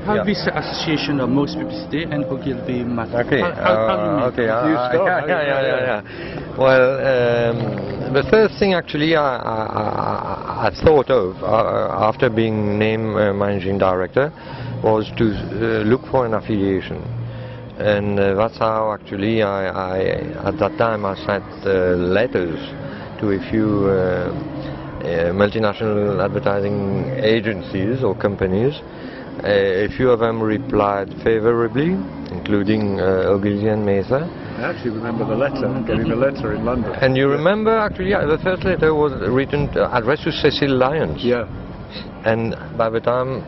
How this association of Maurice Publicité and Ogilvy matter? Okay. How Okay. yeah. Well, the first thing actually I thought of after being named managing director was to look for an affiliation, and that's how actually I at that time I sent letters to a few multinational advertising agencies or companies. A few of them replied favorably, including Ogilvy and Mesa. I actually remember the letter, getting the letter in London. And you remember actually the first letter was written addressed to Cecil Lyons. Yeah. And by the time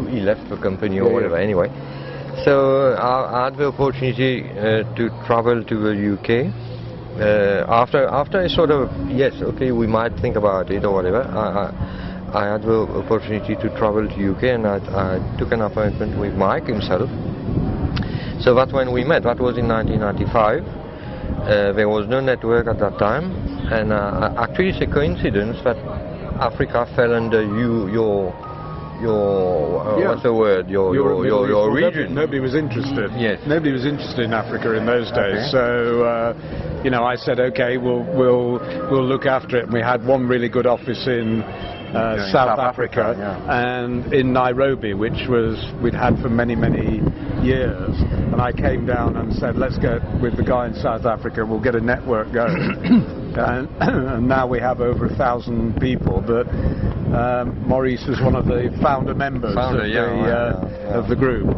he left the company or whatever, anyway. So I had the opportunity to travel to the UK. After a sort of, yes, okay, we might think about it or whatever, I had the opportunity to travel to UK, and I took an appointment with Mike himself. So that's when we met. That was in 1995. There was no network at that time, and actually it's a coincidence that Africa fell under your what's the word? Your region. Nobody was interested. Yes. Nobody was interested in Africa in those days. So I said, okay, we'll look after it. And we had one really good office in South Africa, and in Nairobi, which we'd had for many years. And I came down and said, let's get with the guy in South Africa. We'll get a network going. And now we have over 1,000 people. But Maurice was one of the founder members of the group.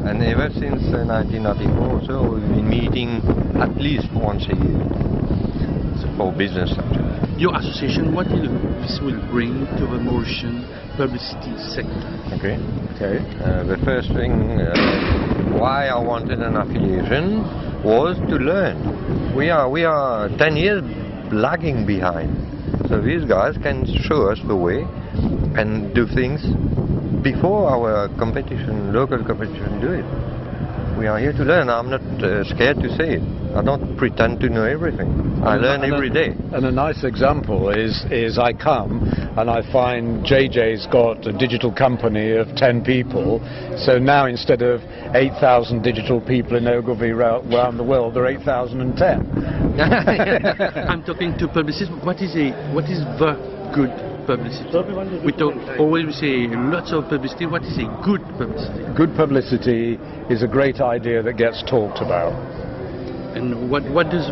And ever since 1994 or so, we've been meeting at least once a year. So for business, actually. Your association, what this will bring to the Mauritian publicity sector? Okay. The first thing why I wanted an affiliation was to learn. We are 10 years lagging behind. So these guys can show us the way and do things before our local competition do it. We are here to learn. I'm not scared to say it. I don't pretend to know everything. I learn every day. And a nice example is I come and I find JJ's got a digital company of 10 people. So now instead of 8,000 digital people in Ogilvy around the world, there are 8,010. I'm talking to publicists. What is the good publicity? We always say lots of publicity. What is a good publicity? Good publicity is a great idea that gets talked about. And what does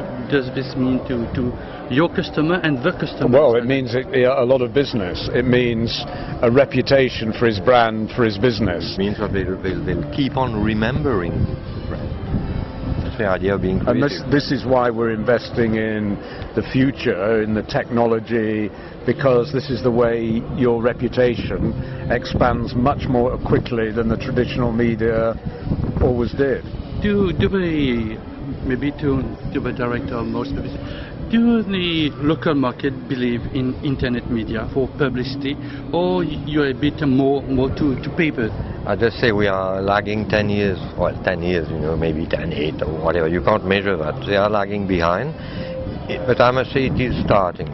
this mean to your customer and the customer? Well, it means a lot of business. It means a reputation for his brand, for his business. It means that they'll keep on remembering the brand. That's the idea of being creative. And this is why we're investing in the future, in the technology, because this is the way your reputation expands much more quickly than the traditional media always did. Maybe to the director of Maurice Publicité, do the local market believe in internet media for publicity, or you're a bit more to paper? I just say we are lagging 10 years, well 10 years, maybe 10, 8 or whatever, you can't measure that. They are lagging behind, but I must say it is starting.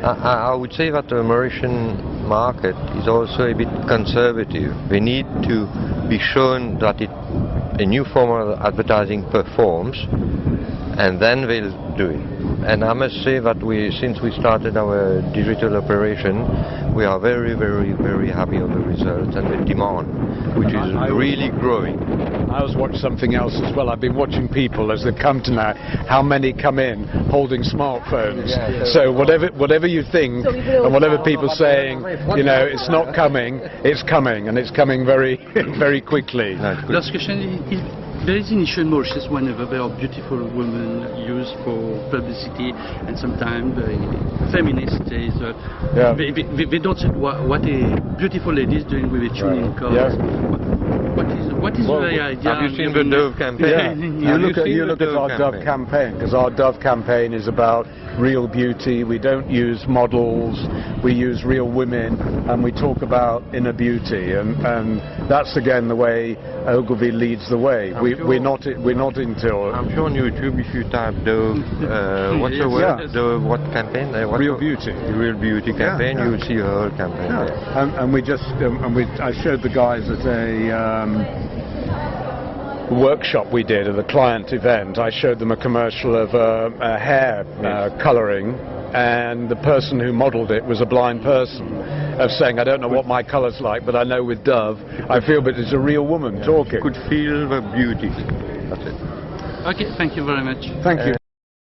I would say that the Mauritian market is also a bit conservative. They need to be shown that a new form of advertising performs, and then they'll do it. And I must say that since we started our digital operation, we are very happy of the results and the demand, which is really growing. I always watch something else as well. I've been watching people as they come to now, how many come in holding smartphones. So whatever you think, and whatever people saying, it's not coming, it's coming, and it's coming very, very quickly. Last question. There is initial Mauritius whenever there are beautiful women used for publicity, and sometimes feminists they don't say what a beautiful lady is doing with a tuning car. Yes. What is That's Well, the idea. Have you seen the Dove campaign? Yeah, Have you look at the our Dove campaign, because our Dove campaign is about real beauty. We don't use models, we use real women, and we talk about inner beauty, and that's again the way Ogilvy leads the way. We're not into. I'm sure on YouTube if you type Dove, what's the word? Yeah. Dove what campaign? Real beauty. Real beauty campaign. yeah. You will see a whole campaign. Yeah. There. And we just I showed the guys at a workshop we did at a client event. I showed them a commercial of a hair colouring, and the person who modelled it was a blind person, of saying, I don't know what my colour's like, but I know with Dove I feel that it's a real woman talking. You could feel the beauty. That's it. Okay, thank you very much. Thank you.